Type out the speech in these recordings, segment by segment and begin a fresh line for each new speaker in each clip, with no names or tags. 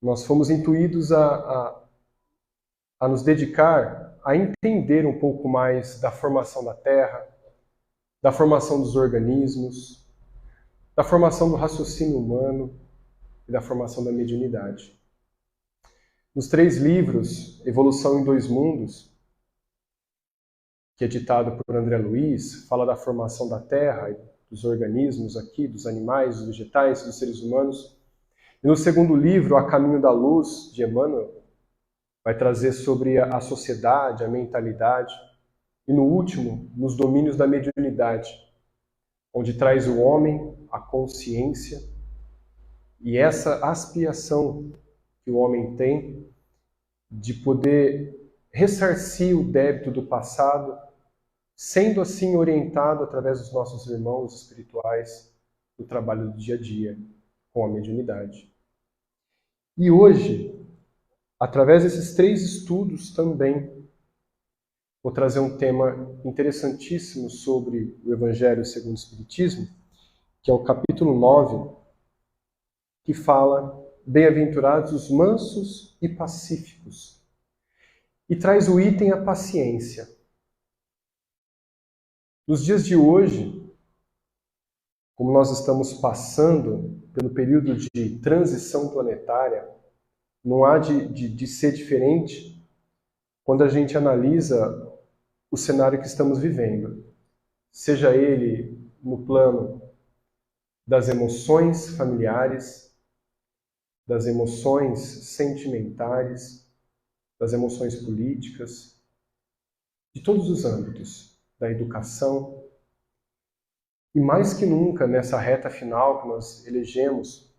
nós fomos intuídos a nos dedicar a entender um pouco mais da formação da Terra, da formação dos organismos, da formação do raciocínio humano e da formação da mediunidade. Nos 3 livros, Evolução em 2 Mundos, que é ditado por André Luiz, fala da formação da Terra, dos organismos aqui, dos animais, dos vegetais, dos seres humanos. E no 2º livro, A Caminho da Luz, de Emmanuel, vai trazer sobre a sociedade, a mentalidade. E no último, Nos Domínios da Mediunidade, onde traz o homem, a consciência e essa aspiração que o homem tem de poder ressarcir o débito do passado, sendo assim orientado através dos nossos irmãos espirituais no trabalho do dia a dia com a mediunidade. E hoje, através desses 3 estudos também, vou trazer um tema interessantíssimo sobre o Evangelho segundo o Espiritismo, que é o capítulo 9, que fala: bem-aventurados os mansos e pacíficos. E traz o item a paciência. Nos dias de hoje, como nós estamos passando pelo período de transição planetária, não há de ser diferente quando a gente analisa o cenário que estamos vivendo. Seja ele no plano das emoções familiares, das emoções sentimentais, das emoções políticas, de todos os âmbitos, da educação. E mais que nunca, nessa reta final que nós elegemos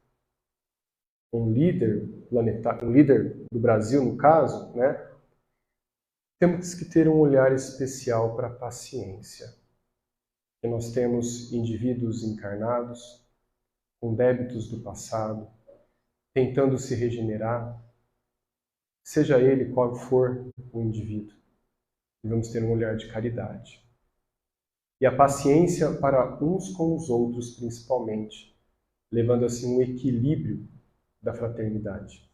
um líder planetário, um líder do Brasil, no caso, né? Temos que ter um olhar especial para a paciência. E nós temos indivíduos encarnados, com débitos do passado, tentando se regenerar, seja ele qual for o indivíduo. Devemos ter um olhar de caridade. E a paciência para uns com os outros, principalmente, levando assim um equilíbrio da fraternidade.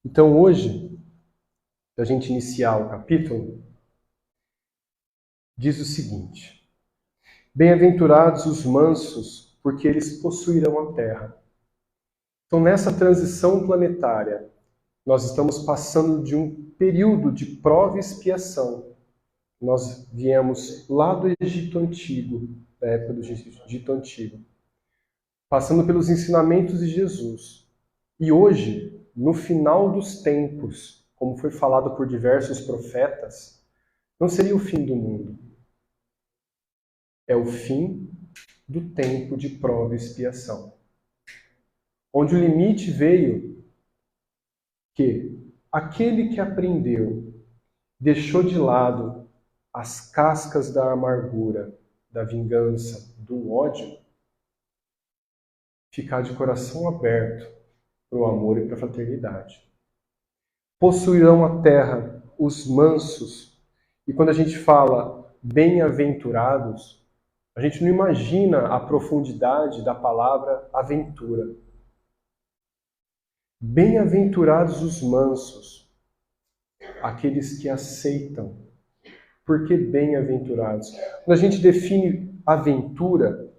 Então hoje, para a gente iniciar o capítulo, diz o seguinte: bem-aventurados os mansos, porque eles possuirão a terra. Então, nessa transição planetária, nós estamos passando de um período de prova e expiação. Nós viemos lá do Egito Antigo, da época do Egito Antigo, passando pelos ensinamentos de Jesus. E hoje, no final dos tempos, como foi falado por diversos profetas, não seria o fim do mundo. É o fim do tempo de prova e expiação. Onde o limite veio que aquele que aprendeu, deixou de lado as cascas da amargura, da vingança, do ódio, ficar de coração aberto para o amor e para a fraternidade. Possuirão a terra os mansos. E quando a gente fala bem-aventurados, a gente não imagina a profundidade da palavra aventura. Bem-aventurados os mansos, aqueles que aceitam. Por que bem-aventurados? Quando a gente define aventura,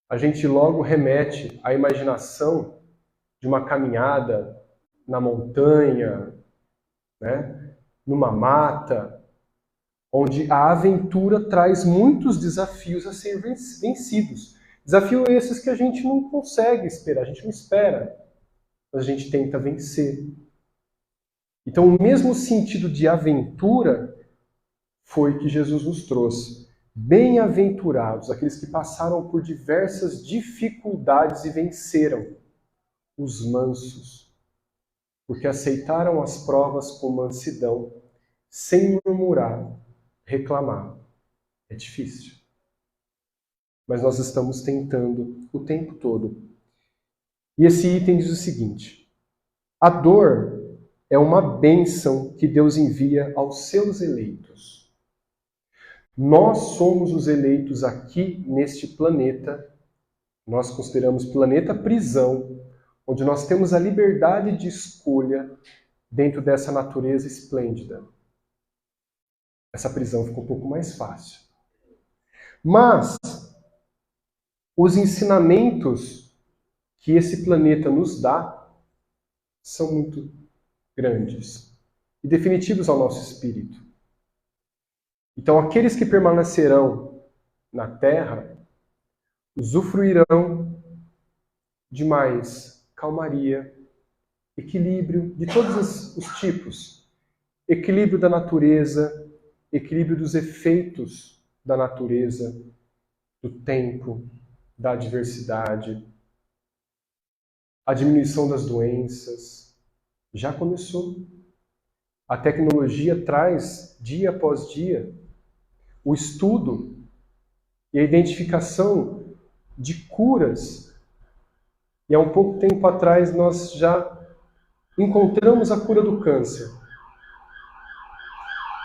a gente logo remete à imaginação de uma caminhada na montanha, né? Numa mata, onde a aventura traz muitos desafios a serem vencidos. Desafios esses que a gente não consegue esperar, a gente não espera, mas a gente tenta vencer. Então, o mesmo sentido de aventura foi que Jesus nos trouxe. Bem-aventurados, aqueles que passaram por diversas dificuldades e venceram, os mansos, porque aceitaram as provas com mansidão, sem murmurar, reclamar. É difícil. Mas nós estamos tentando o tempo todo. E esse item diz o seguinte: a dor é uma bênção que Deus envia aos seus eleitos. Nós somos os eleitos aqui neste planeta. Nós consideramos planeta prisão, onde nós temos a liberdade de escolha dentro dessa natureza esplêndida, essa prisão fica um pouco mais fácil. Mas os ensinamentos que esse planeta nos dá são muito grandes e definitivos ao nosso espírito. Então, aqueles que permanecerão na Terra usufruirão de mais calmaria, equilíbrio de todos os tipos. Equilíbrio da natureza, equilíbrio dos efeitos da natureza, do tempo, da adversidade, a diminuição das doenças. Já começou. A tecnologia traz, dia após dia, o estudo e a identificação de curas. E há um pouco tempo atrás nós já encontramos a cura do câncer.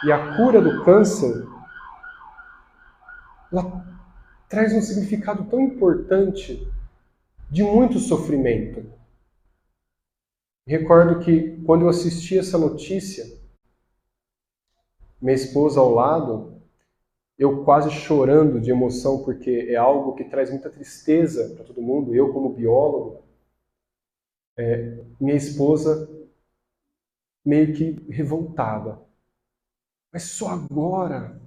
E a cura do câncer, ela traz um significado tão importante de muito sofrimento. Recordo que quando eu assisti essa notícia, minha esposa ao lado, eu quase chorando de emoção, porque é algo que traz muita tristeza para todo mundo, eu como biólogo, minha esposa meio que revoltada. Mas só agora?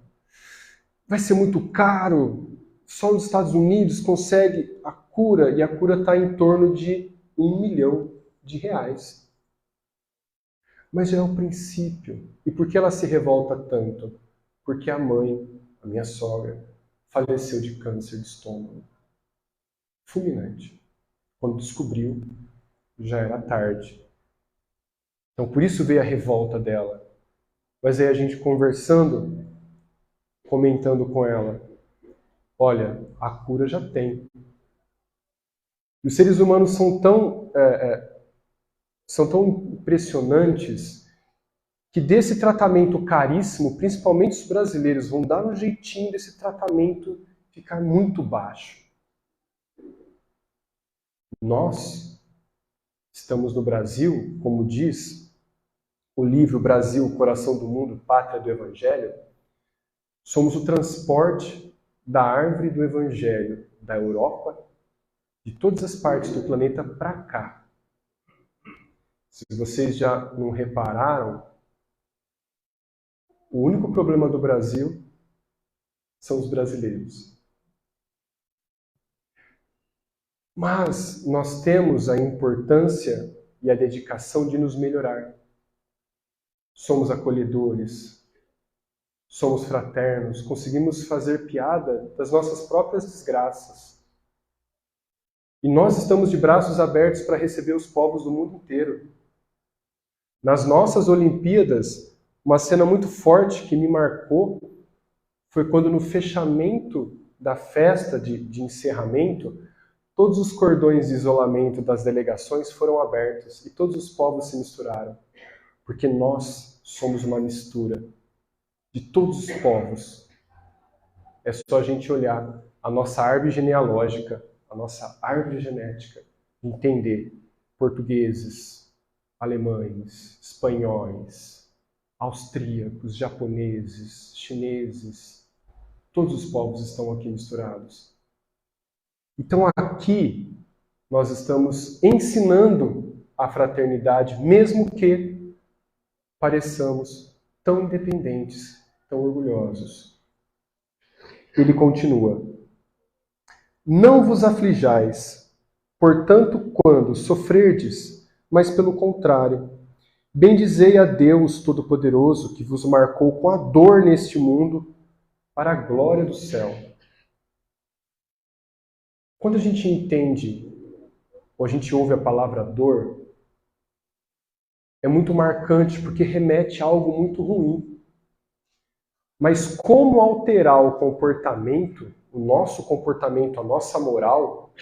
Vai ser muito caro? Só nos Estados Unidos consegue a cura, e a cura está em torno de R$1 milhão. Mas já é o princípio. E por que ela se revolta tanto? Porque a mãe, a minha sogra, faleceu de câncer de estômago. Fulminante. Quando descobriu, já era tarde. Então por isso veio a revolta dela. Mas aí a gente conversando, comentando com ela, olha, a cura já tem. E os seres humanos são tão impressionantes que desse tratamento caríssimo, principalmente os brasileiros, vão dar um jeitinho desse tratamento ficar muito baixo. Nós estamos no Brasil, como diz o livro Brasil, Coração do Mundo, Pátria do Evangelho, somos o transporte da árvore do Evangelho da Europa, de todas as partes do planeta para cá. Se vocês já não repararam, o único problema do Brasil são os brasileiros. Mas nós temos a importância e a dedicação de nos melhorar. Somos acolhedores, somos fraternos, conseguimos fazer piada das nossas próprias desgraças. E nós estamos de braços abertos para receber os povos do mundo inteiro. Nas nossas Olimpíadas, uma cena muito forte que me marcou foi quando no fechamento da festa de encerramento, todos os cordões de isolamento das delegações foram abertos e todos os povos se misturaram. Porque nós somos uma mistura de todos os povos. É só a gente olhar a nossa árvore genealógica, a nossa árvore genética, e entender portugueses, alemães, espanhóis, austríacos, japoneses, chineses, todos os povos estão aqui misturados. Então aqui nós estamos ensinando a fraternidade, mesmo que pareçamos tão independentes, tão orgulhosos. Ele continua: não vos aflijais, portanto, quando sofrerdes, mas pelo contrário, bendizei a Deus Todo-Poderoso, que vos marcou com a dor neste mundo, para a glória do céu. Quando a gente entende, ou a gente ouve a palavra dor, é muito marcante porque remete a algo muito ruim. Mas como alterar o comportamento, o nosso comportamento, a nossa moral,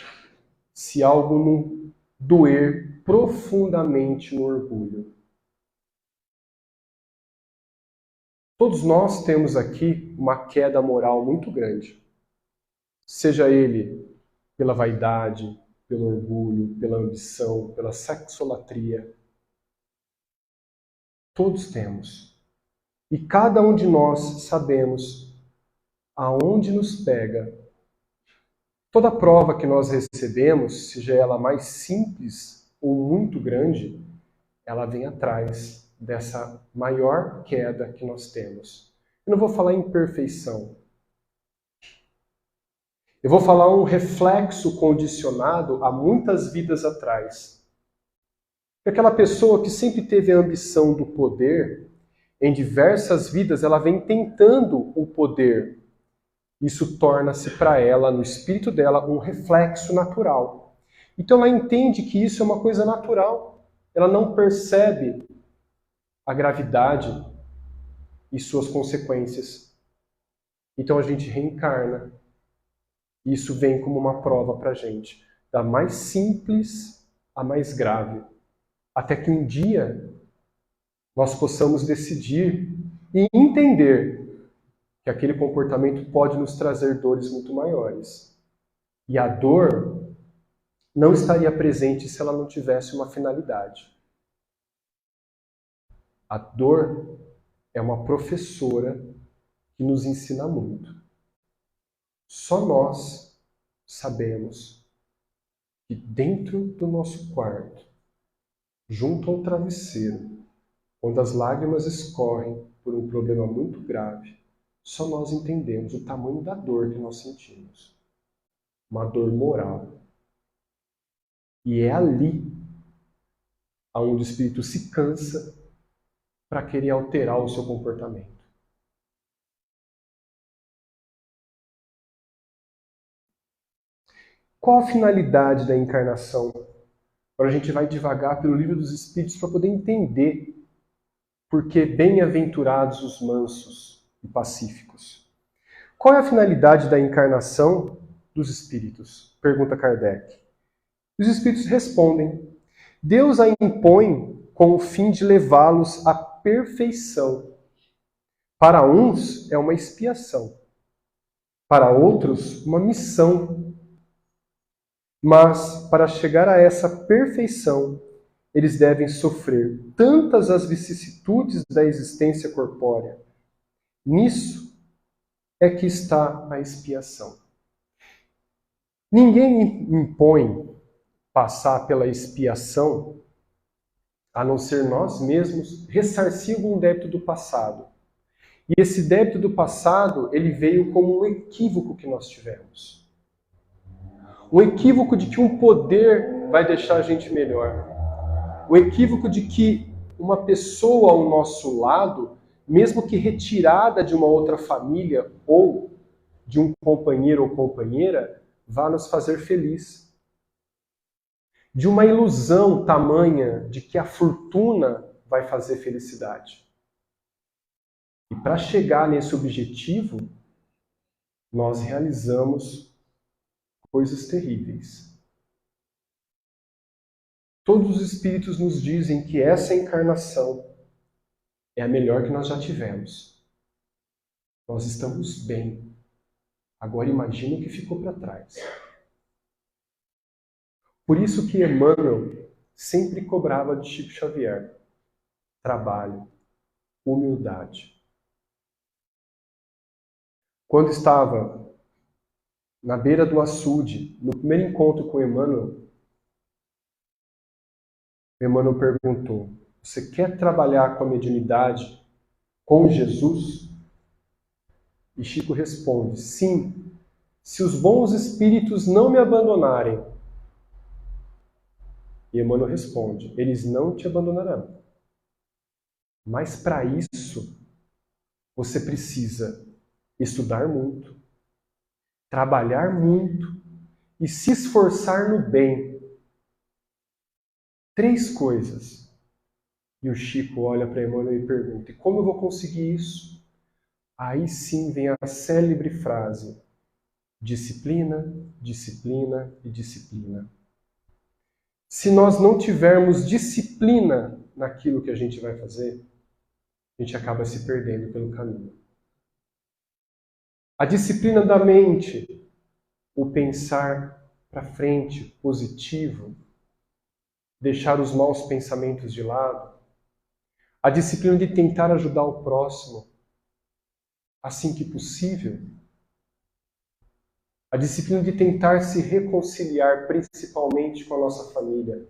se algo não doer profundamente no orgulho? Todos nós temos aqui uma queda moral muito grande. Seja ele pela vaidade, pelo orgulho, pela ambição, pela sexolatria. Todos temos. E cada um de nós sabemos aonde nos pega. Toda prova que nós recebemos, seja ela mais simples ou muito grande, ela vem atrás dessa maior queda que nós temos. Eu não vou falar em perfeição. Eu vou falar um reflexo condicionado a muitas vidas atrás. Aquela pessoa que sempre teve a ambição do poder, em diversas vidas ela vem tentando o poder. Isso torna-se para ela, no espírito dela, um reflexo natural. Então ela entende que isso é uma coisa natural. Ela não percebe a gravidade e suas consequências. Então a gente reencarna. Isso vem como uma prova para a gente, da mais simples à mais grave. Até que um dia nós possamos decidir e entender que aquele comportamento pode nos trazer dores muito maiores. E a dor não estaria presente se ela não tivesse uma finalidade. A dor é uma professora que nos ensina muito. Só nós sabemos que dentro do nosso quarto, junto ao travesseiro, quando as lágrimas escorrem por um problema muito grave, só nós entendemos o tamanho da dor que nós sentimos. Uma dor moral. E é ali onde o espírito se cansa para querer alterar o seu comportamento. Qual a finalidade da encarnação? Agora a gente vai devagar pelo livro dos Espíritos para poder entender porque bem-aventurados os mansos e pacíficos. Qual é a finalidade da encarnação dos espíritos? Pergunta Kardec. Os espíritos respondem: Deus a impõe com o fim de levá-los à perfeição. Para uns é uma expiação, para outros uma missão. Mas, para chegar a essa perfeição, eles devem sofrer tantas as vicissitudes da existência corpórea. Nisso é que está a expiação. Ninguém impõe passar pela expiação, a não ser nós mesmos ressarcir algum débito do passado. E esse débito do passado, ele veio como um equívoco que nós tivemos. Um equívoco de que um poder vai deixar a gente melhor. O equívoco de que uma pessoa ao nosso lado, mesmo que retirada de uma outra família ou de um companheiro ou companheira, vá nos fazer feliz. De uma ilusão tamanha de que a fortuna vai fazer felicidade. E para chegar nesse objetivo, nós realizamos coisas terríveis. Todos os espíritos nos dizem que essa encarnação é a melhor que nós já tivemos. Nós estamos bem. Agora imagine o que ficou para trás. Por isso que Emmanuel sempre cobrava de Chico Xavier trabalho, humildade. Quando estava na beira do açude, no primeiro encontro com Emmanuel perguntou: você quer trabalhar com a mediunidade com Jesus? E Chico responde: sim, se os bons espíritos não me abandonarem. E Emmanuel responde: eles não te abandonarão. Mas para isso, você precisa estudar muito, trabalhar muito e se esforçar no bem. 3 coisas. E o Chico olha para Emmanuel e pergunta: e como eu vou conseguir isso? Aí sim vem a célebre frase: disciplina, disciplina e disciplina. Se nós não tivermos disciplina naquilo que a gente vai fazer, a gente acaba se perdendo pelo caminho. A disciplina da mente, o pensar para frente, positivo, deixar os maus pensamentos de lado, a disciplina de tentar ajudar o próximo assim que possível, a disciplina de tentar se reconciliar principalmente com a nossa família,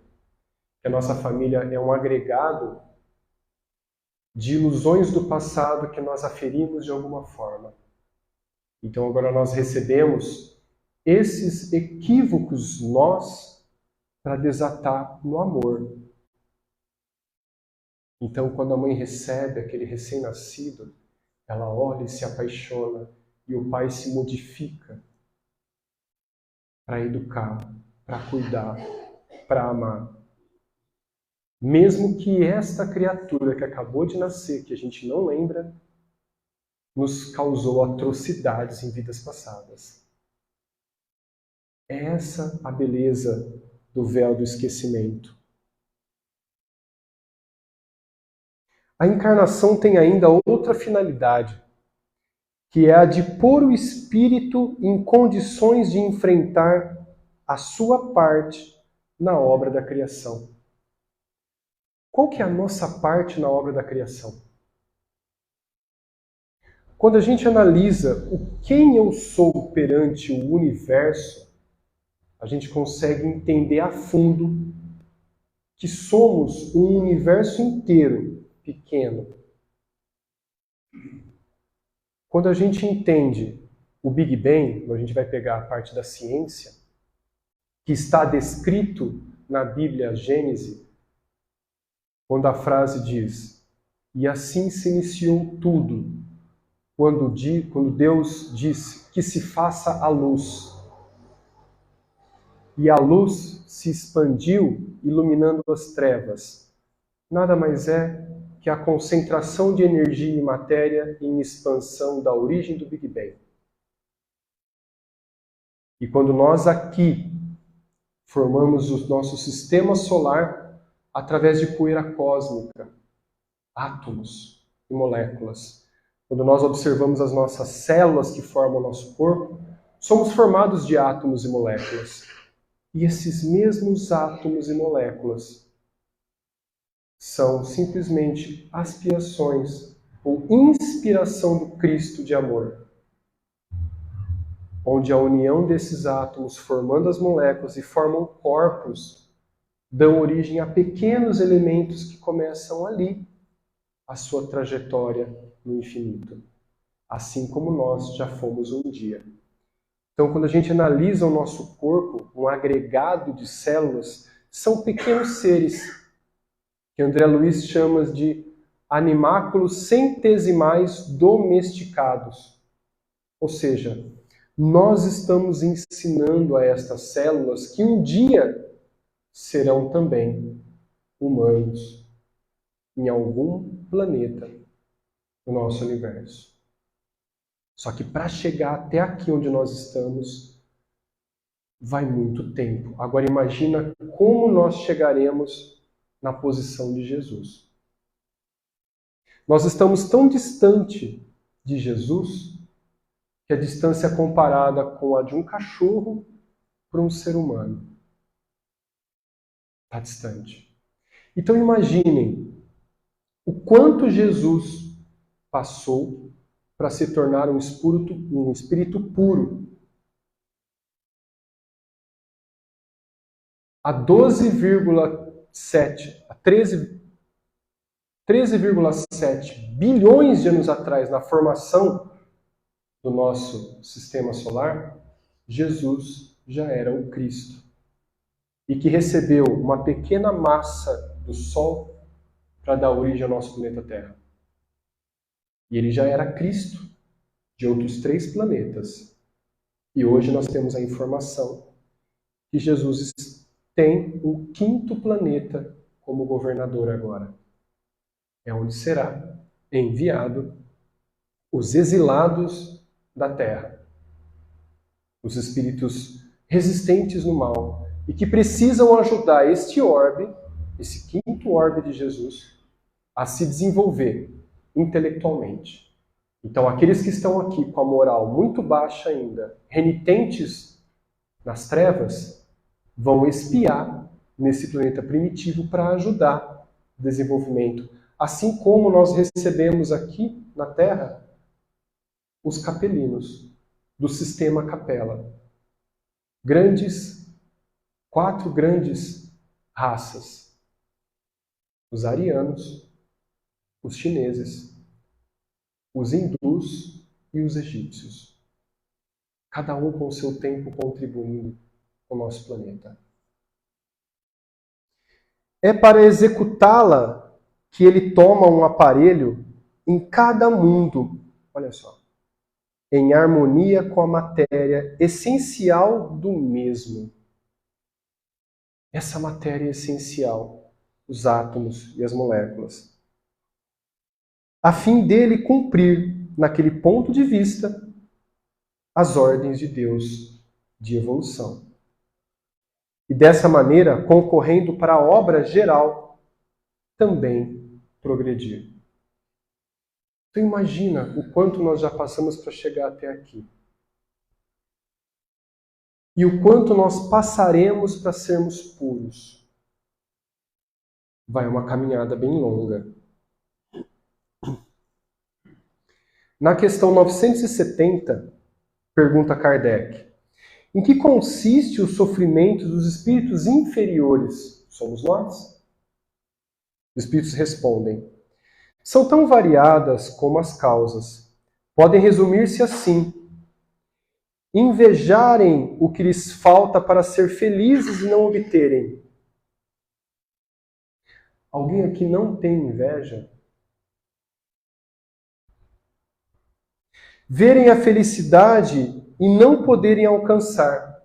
que a nossa família é um agregado de ilusões do passado que nós aferimos de alguma forma. Então agora nós recebemos esses equívocos nós para desatar no amor. Então quando a mãe recebe aquele recém-nascido, ela olha e se apaixona, e o pai se modifica para educar, para cuidar, para amar. Mesmo que esta criatura que acabou de nascer, que a gente não lembra, nos causou atrocidades em vidas passadas. Essa é a beleza do véu do esquecimento. A encarnação tem ainda outra finalidade, que é a de pôr o espírito em condições de enfrentar a sua parte na obra da criação. Qual que é a nossa parte na obra da criação? Quando a gente analisa o quem eu sou perante o universo, a gente consegue entender a fundo que somos um universo inteiro pequeno. Quando a gente entende o Big Bang, a gente vai pegar a parte da ciência, que está descrito na Bíblia Gênesis, quando a frase diz: "E assim se iniciou tudo", quando Deus disse que se faça a luz. E a luz se expandiu, iluminando as trevas. Nada mais é que a concentração de energia e matéria em expansão da origem do Big Bang. E quando nós aqui formamos o nosso sistema solar através de poeira cósmica, átomos e moléculas, quando nós observamos as nossas células que formam o nosso corpo, somos formados de átomos e moléculas. E esses mesmos átomos e moléculas são simplesmente aspirações ou inspiração do Cristo de amor, onde a união desses átomos formando as moléculas e formam corpos dão origem a pequenos elementos que começam ali a sua trajetória no infinito, assim como nós já fomos um dia. Então, quando a gente analisa o nosso corpo, um agregado de células, são pequenos seres, que André Luiz chama de animáculos centesimais domesticados. Ou seja, nós estamos ensinando a estas células que um dia serão também humanos em algum planeta do nosso universo. Só que para chegar até aqui onde nós estamos, vai muito tempo. Agora imagina como nós chegaremos na posição de Jesus. Nós estamos tão distante de Jesus que a distância é comparada com a de um cachorro para um ser humano. Está distante. Então imaginem o quanto Jesus passou para se tornar um espírito puro. A 12,7, a 13,7 bilhões de anos atrás, na formação do nosso sistema solar, Jesus já era o Cristo. E que recebeu uma pequena massa do Sol para dar origem ao nosso planeta Terra. E ele já era Cristo de outros 3 planetas. E hoje nós temos a informação que Jesus tem um 5º planeta como governador agora. É onde será enviado os exilados da Terra. Os espíritos resistentes no mal e que precisam ajudar este orbe, esse 5º orbe de Jesus, a se desenvolver intelectualmente. Então, aqueles que estão aqui com a moral muito baixa ainda, renitentes nas trevas, vão espiar nesse planeta primitivo para ajudar o desenvolvimento. Assim como nós recebemos aqui na Terra os capelinos do sistema Capela. Quatro grandes raças. Os arianos, os chineses, os hindus e os egípcios. Cada um com o seu tempo contribuindo com o nosso planeta. É para executá-la que ele toma um aparelho em cada mundo, olha só, em harmonia com a matéria essencial do mesmo. Essa matéria essencial, os átomos e as moléculas, a fim dele cumprir, naquele ponto de vista, as ordens de Deus de evolução. E dessa maneira, concorrendo para a obra geral, também progredir. Então imagina o quanto nós já passamos para chegar até aqui. E o quanto nós passaremos para sermos puros. Vai uma caminhada bem longa. Na questão 970, pergunta Kardec: em que consiste o sofrimento dos espíritos inferiores? Somos nós. Os espíritos respondem: são tão variadas como as causas. Podem resumir-se assim: invejarem o que lhes falta para ser felizes e não obterem. Alguém aqui não tem inveja? Verem a felicidade e não poderem alcançar.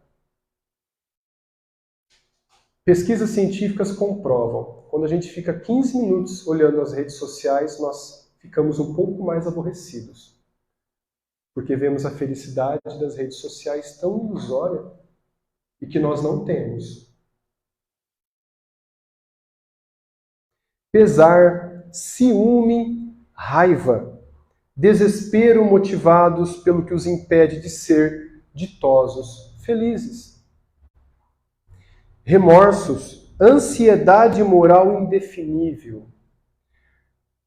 Pesquisas científicas comprovam, quando a gente fica 15 minutos olhando as redes sociais, nós ficamos um pouco mais aborrecidos. Porque vemos a felicidade das redes sociais tão ilusória e que nós não temos. Pesar, ciúme, raiva, desespero motivados pelo que os impede de ser ditosos, felizes. Remorsos, ansiedade moral indefinível.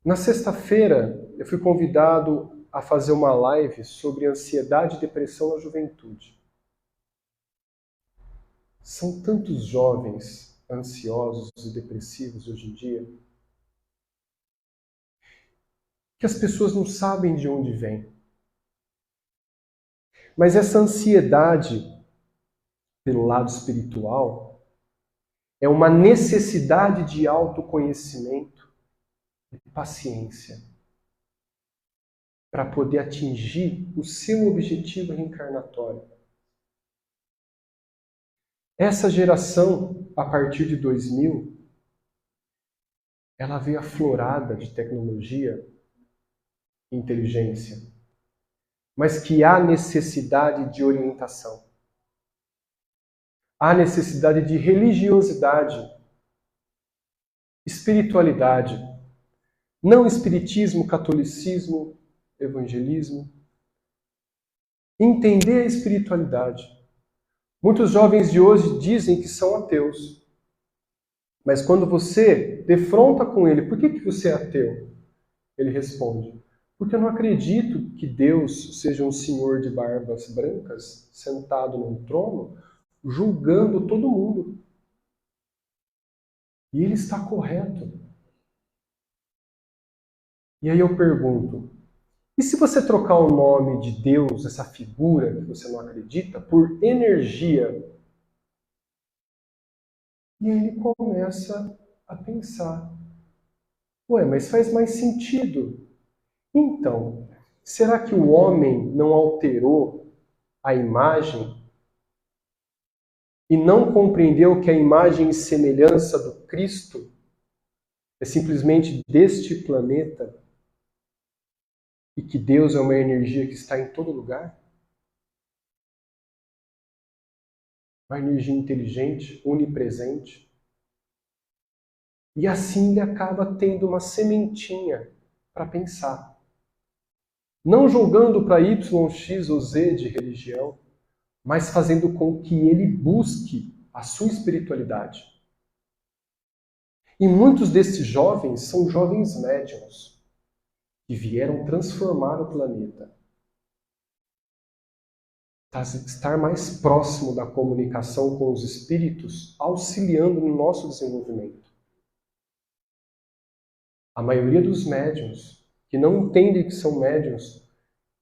Na sexta-feira, eu fui convidado a fazer uma live sobre ansiedade e depressão na juventude. São tantos jovens ansiosos e depressivos hoje em dia que as pessoas não sabem de onde vem. Mas essa ansiedade, pelo lado espiritual, é uma necessidade de autoconhecimento e paciência para poder atingir o seu objetivo reencarnatório. Essa geração, a partir de 2000, ela veio aflorada de tecnologia e inteligência, mas que há necessidade de orientação. Há necessidade de religiosidade, espiritualidade, não espiritismo, catolicismo, evangelismo. Entender a espiritualidade. Muitos jovens de hoje dizem que são ateus. Mas quando você defronta com ele, por que você é ateu? Ele responde: porque eu não acredito que Deus seja um senhor de barbas brancas, sentado num trono, julgando todo mundo. E ele está correto. E aí eu pergunto, e se você trocar o nome de Deus, essa figura que você não acredita, por energia? E aí ele começa a pensar, ué, mas faz mais sentido. Então, será que o homem não alterou a imagem e não compreendeu que a imagem e semelhança do Cristo é simplesmente deste planeta e que Deus é uma energia que está em todo lugar? Uma energia inteligente, onipresente. E assim ele acaba tendo uma sementinha para pensar. Não julgando para Y, X ou Z de religião, mas fazendo com que ele busque a sua espiritualidade. E muitos desses jovens são jovens médiuns que vieram transformar o planeta. Estar mais próximo da comunicação com os espíritos, auxiliando no nosso desenvolvimento. A maioria dos médiuns que não entendem que são médiuns,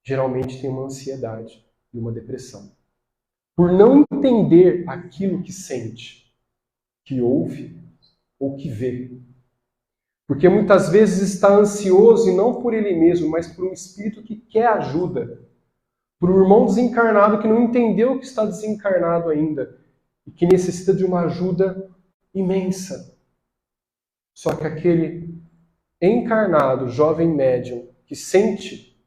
geralmente tem uma ansiedade e uma depressão. Por não entender aquilo que sente, que ouve ou que vê. Porque muitas vezes está ansioso e não por ele mesmo, mas por um espírito que quer ajuda. Por um irmão desencarnado que não entendeu que está desencarnado ainda e que necessita de uma ajuda imensa. Só que aquele encarnado, jovem médium, que sente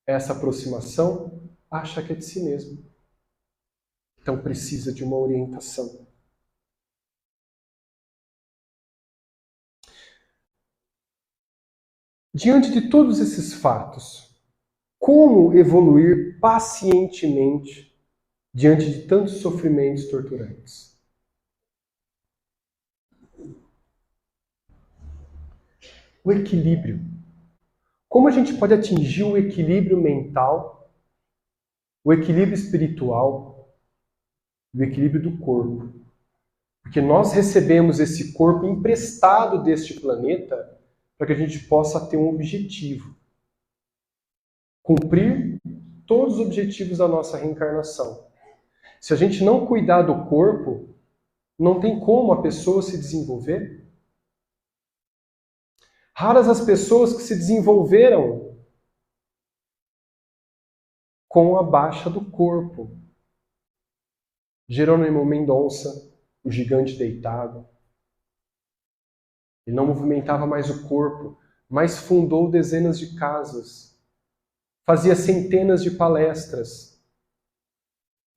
essa aproximação, acha que é de si mesmo. Então precisa de uma orientação. Diante de todos esses fatos, como evoluir pacientemente diante de tantos sofrimentos torturantes? O equilíbrio. Como a gente pode atingir o equilíbrio mental, o equilíbrio espiritual, o equilíbrio do corpo? Porque nós recebemos esse corpo emprestado deste planeta para que a gente possa ter um objetivo. Cumprir todos os objetivos da nossa reencarnação. Se a gente não cuidar do corpo, não tem como a pessoa se desenvolver. Raras as pessoas que se desenvolveram com a baixa do corpo. Jerônimo Mendonça, o gigante deitado. Ele não movimentava mais o corpo, mas fundou dezenas de casas. Fazia centenas de palestras.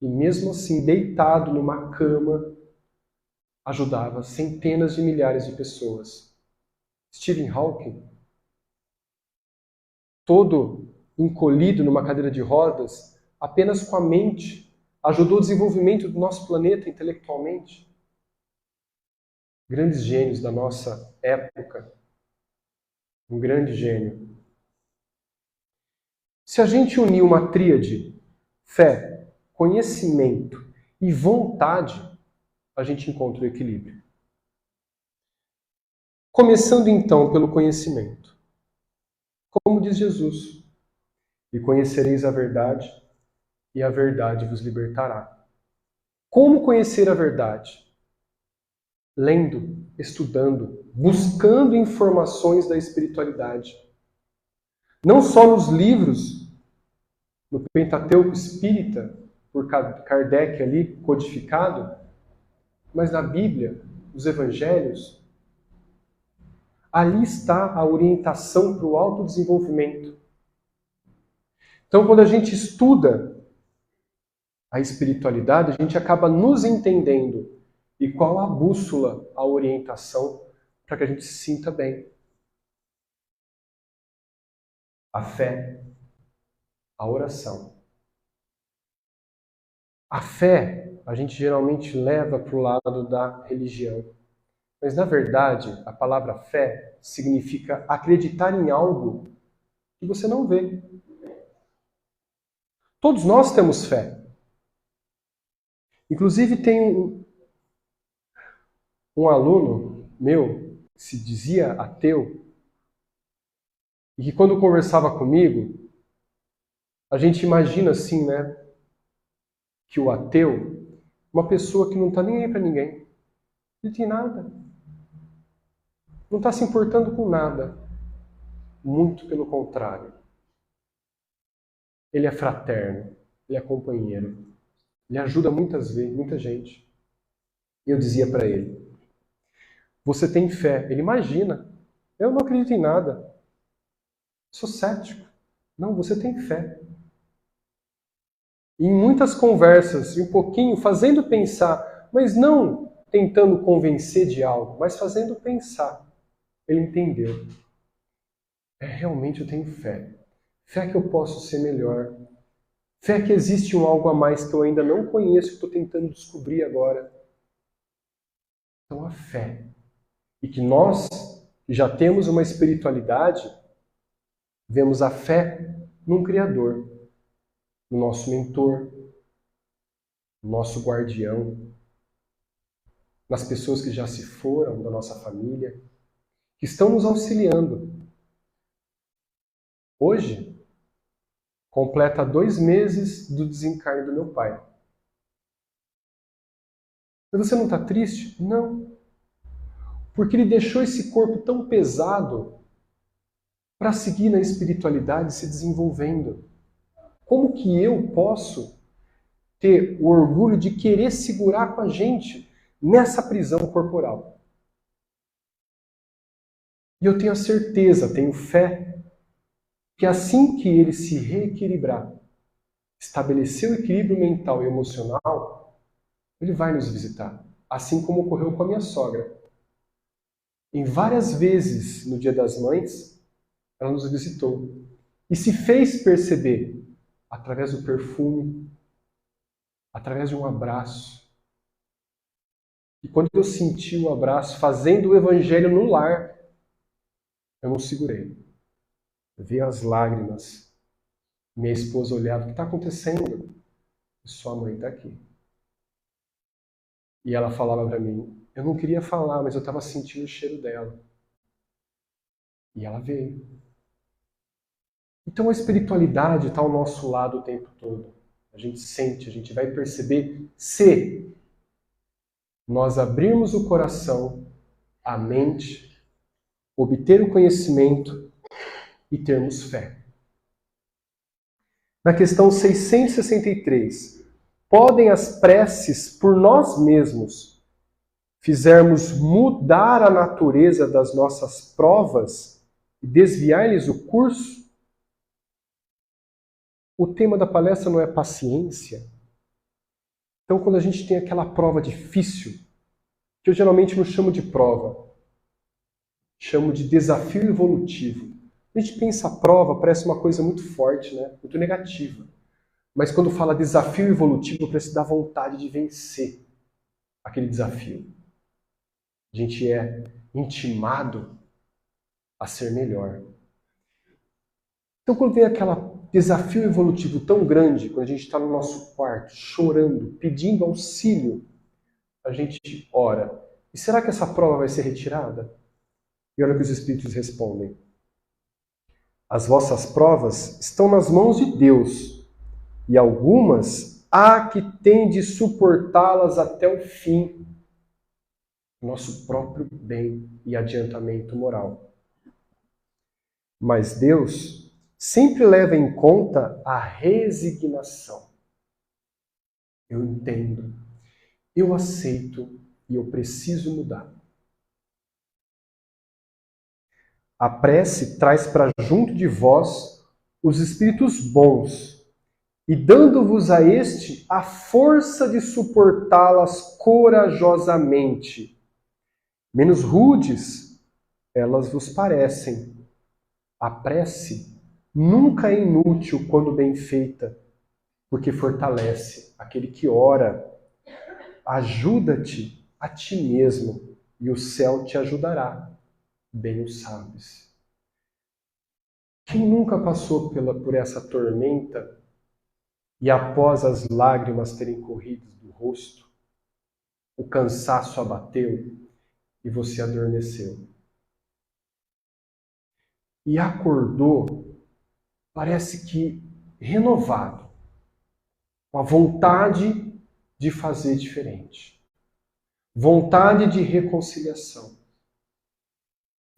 E mesmo assim, deitado numa cama, ajudava centenas de milhares de pessoas. Stephen Hawking, todo encolhido numa cadeira de rodas, apenas com a mente, ajudou o desenvolvimento do nosso planeta intelectualmente. Grandes gênios da nossa época. Um grande gênio. Se a gente unir uma tríade, fé, conhecimento e vontade, a gente encontra o equilíbrio. Começando então pelo conhecimento. Como diz Jesus, e conhecereis a verdade, e a verdade vos libertará. Como conhecer a verdade? Lendo, estudando, buscando informações da espiritualidade. Não só nos livros, no Pentateuco Espírita, por Kardec ali codificado, mas na Bíblia, nos Evangelhos. Ali está a orientação para o autodesenvolvimento. Então, quando a gente estuda a espiritualidade, a gente acaba nos entendendo. E qual a bússola, a orientação para que a gente se sinta bem? A fé, a oração. A fé, a gente geralmente leva para o lado da religião. Mas, na verdade, a palavra fé significa acreditar em algo que você não vê. Todos nós temos fé. Inclusive, tem um aluno meu que se dizia ateu e que quando conversava comigo, a gente imagina assim, né? Que o ateu, uma pessoa que não está nem aí para ninguém, não tem nada. Não está se importando com nada. Muito pelo contrário. Ele é fraterno, ele é companheiro, ele ajuda muitas vezes, muita gente. E eu dizia para ele, você tem fé? Ele imagina, eu não acredito em nada. Sou cético. Não, você tem fé. E em muitas conversas, e um pouquinho fazendo pensar, mas não tentando convencer de algo, mas fazendo pensar. Ele entendeu. Realmente eu tenho fé. Fé que eu posso ser melhor. Fé que existe um algo a mais que eu ainda não conheço, que estou tentando descobrir agora. Então a fé. E que nós, que já temos uma espiritualidade, vemos a fé num Criador, no nosso mentor, no nosso guardião, nas pessoas que já se foram da nossa família, que estão nos auxiliando. Hoje, completa 2 meses do desencarne do meu pai. Mas você não está triste? Não. Porque ele deixou esse corpo tão pesado para seguir na espiritualidade se desenvolvendo. Como que eu posso ter o orgulho de querer segurar com a gente nessa prisão corporal? E eu tenho a certeza, tenho fé, que assim que ele se reequilibrar, estabelecer o equilíbrio mental e emocional, ele vai nos visitar. Assim como ocorreu com a minha sogra. Em várias vezes no Dia das Mães, ela nos visitou. E se fez perceber através do perfume, através de um abraço. E quando eu senti o abraço fazendo o evangelho no lar, eu não segurei. Eu vi as lágrimas. Minha esposa olhava: o que está acontecendo? E sua mãe está aqui. E ela falava para mim: eu não queria falar, mas eu estava sentindo o cheiro dela. E ela veio. Então a espiritualidade está ao nosso lado o tempo todo. A gente sente, a gente vai perceber se nós abrirmos o coração, a mente, obter o conhecimento e termos fé. Na questão 663, podem as preces por nós mesmos fizermos mudar a natureza das nossas provas e desviar-lhes o curso? O tema da palestra não é paciência? Então, quando a gente tem aquela prova difícil, que eu geralmente não chamo de prova, chamo de desafio evolutivo. A gente pensa a prova, parece uma coisa muito forte, né? Muito negativa. Mas quando fala desafio evolutivo, parece dar vontade de vencer aquele desafio. A gente é intimado a ser melhor. Então, quando vem aquele desafio evolutivo tão grande, quando a gente está no nosso quarto, chorando, pedindo auxílio, a gente ora. E será que essa prova vai ser retirada? E olha o que os Espíritos respondem. As vossas provas estão nas mãos de Deus, e algumas há que tem de suportá-las até o fim. Nosso próprio bem e adiantamento moral. Mas Deus sempre leva em conta a resignação. Eu entendo, eu aceito e eu preciso mudar. A prece traz para junto de vós os espíritos bons, e dando-vos a este a força de suportá-las corajosamente. Menos rudes elas vos parecem. A prece nunca é inútil quando bem feita, porque fortalece aquele que ora. Ajuda-te a ti mesmo, e o céu te ajudará. Bem o sabes. Quem nunca passou por essa tormenta e após as lágrimas terem corrido do rosto, o cansaço abateu e você adormeceu? E acordou, parece que renovado, com a vontade de fazer diferente, vontade de reconciliação,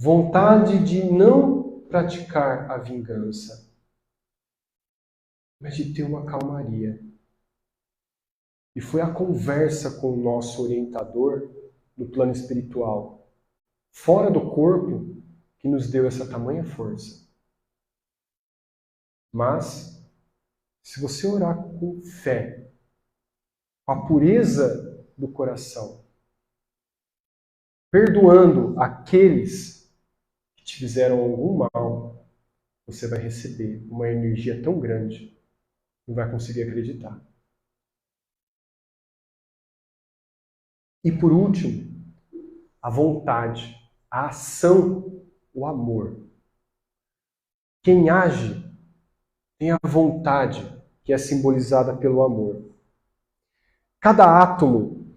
vontade de não praticar a vingança, mas de ter uma calmaria. E foi a conversa com o nosso orientador no plano espiritual, fora do corpo, que nos deu essa tamanha força. Mas, se você orar com fé, com a pureza do coração, perdoando aqueles que te fizeram algum mal, você vai receber uma energia tão grande, não vai conseguir acreditar. E por último, a vontade, a ação, o amor. Quem age tem a vontade, que é simbolizada pelo amor. Cada átomo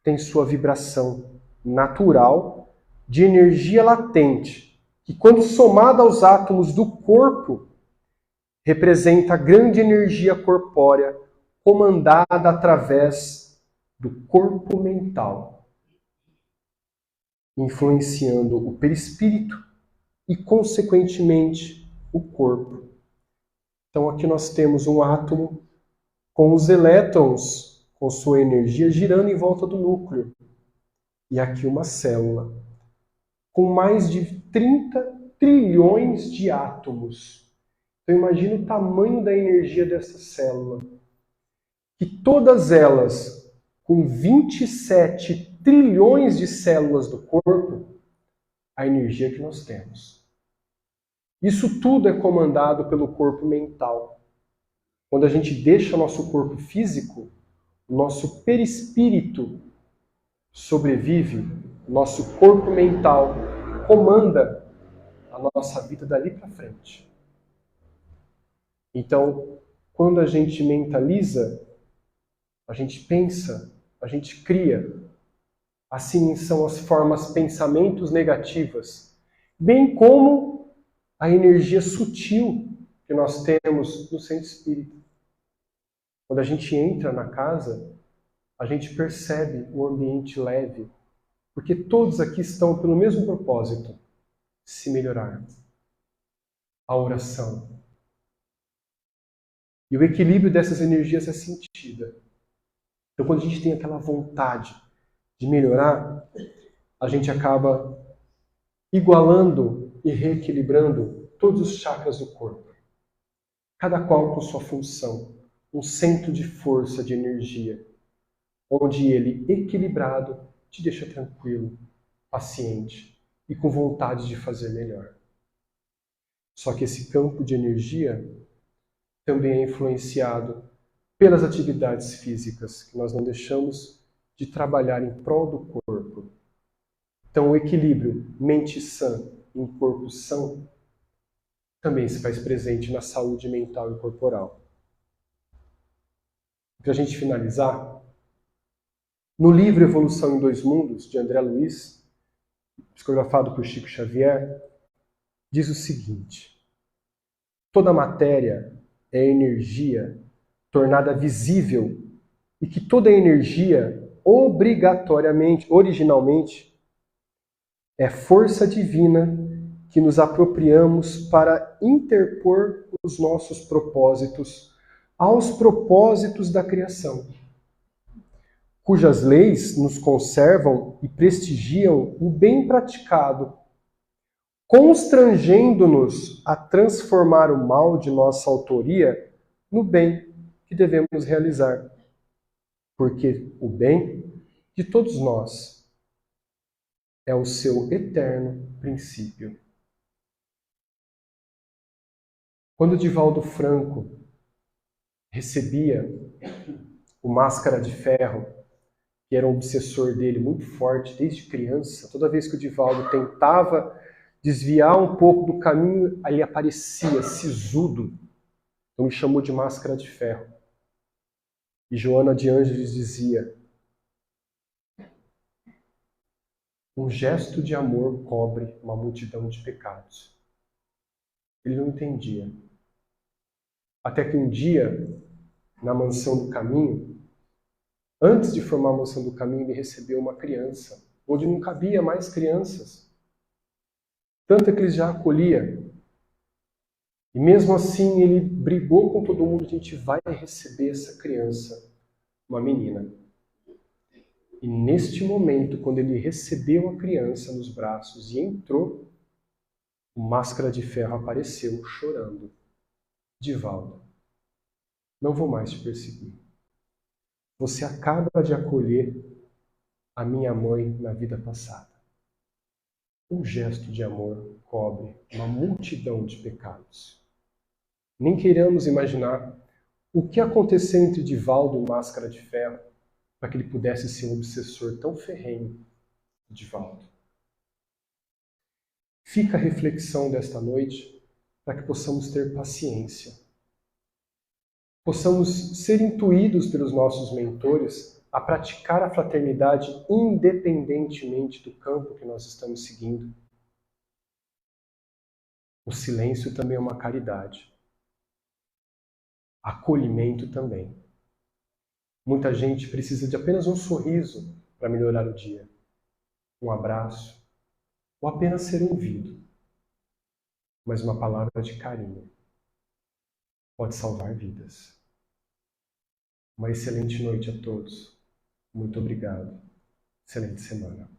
tem sua vibração natural de energia latente, que quando somada aos átomos do corpo, representa a grande energia corpórea comandada através do corpo mental, influenciando o perispírito e, consequentemente, o corpo. Então aqui nós temos um átomo com os elétrons, com sua energia, girando em volta do núcleo. E aqui uma célula, com mais de 30 trilhões de átomos. Então imagina o tamanho da energia dessa célula. Que todas elas, com 27 trilhões de células do corpo, a energia que nós temos. Isso tudo é comandado pelo corpo mental. Quando a gente deixa nosso corpo físico, o nosso perispírito sobrevive, o nosso corpo mental comanda a nossa vida dali para frente. Então, quando a gente mentaliza, a gente pensa, a gente cria. Assim são as formas pensamentos negativas, bem como a energia sutil que nós temos no centro espírita. Quando a gente entra na casa, a gente percebe o ambiente leve, porque todos aqui estão pelo mesmo propósito, se melhorar. A oração. E o equilíbrio dessas energias é sentida. Então, quando a gente tem aquela vontade de melhorar, a gente acaba igualando e reequilibrando todos os chakras do corpo. Cada qual com sua função, um centro de força, de energia, onde ele, equilibrado, te deixa tranquilo, paciente e com vontade de fazer melhor. Só que esse campo de energia também é influenciado pelas atividades físicas, que nós não deixamos de trabalhar em prol do corpo. Então, o equilíbrio mente sã em corpo são também se faz presente na saúde mental e corporal. Para a gente finalizar, no livro Evolução em Dois Mundos, de André Luiz, psicografado por Chico Xavier, diz o seguinte: toda matéria é energia tornada visível e que toda energia, originalmente, é força divina que nos apropriamos para interpor os nossos propósitos aos propósitos da criação, cujas leis nos conservam e prestigiam o bem praticado, constrangendo-nos a transformar o mal de nossa autoria no bem que devemos realizar. Porque o bem de todos nós é o seu eterno princípio. Quando Divaldo Franco recebia o Máscara de Ferro, que era um obsessor dele muito forte desde criança, toda vez que o Divaldo tentava desviar um pouco do caminho, ele aparecia sisudo. Então me chamou de Máscara de Ferro. E Joana de Ângeles dizia: um gesto de amor cobre uma multidão de pecados. Ele não entendia. Até que um dia, na Mansão do Caminho, antes de formar a Mansão do Caminho, ele recebeu uma criança, onde não cabia mais crianças. Tanto é que ele já acolhia. E mesmo assim ele brigou com todo mundo: a gente vai receber essa criança, uma menina. E neste momento, quando ele recebeu a criança nos braços e entrou, o Máscara de Ferro apareceu chorando. Divaldo, não vou mais te perseguir. Você acaba de acolher a minha mãe na vida passada. Um gesto de amor cobre uma multidão de pecados. Nem queiramos imaginar O que aconteceu entre Divaldo e Máscara de Ferro para que ele pudesse ser um obsessor tão ferrenho de Divaldo? Fica a reflexão desta noite para que possamos ter paciência. Possamos ser intuídos pelos nossos mentores a praticar a fraternidade independentemente do campo que nós estamos seguindo. O silêncio também é uma caridade. Acolhimento também. Muita gente precisa de apenas um sorriso para melhorar o dia. Um abraço, ou apenas ser ouvido. Mas uma palavra de carinho pode salvar vidas. Uma excelente noite a todos. Muito obrigado. Excelente semana.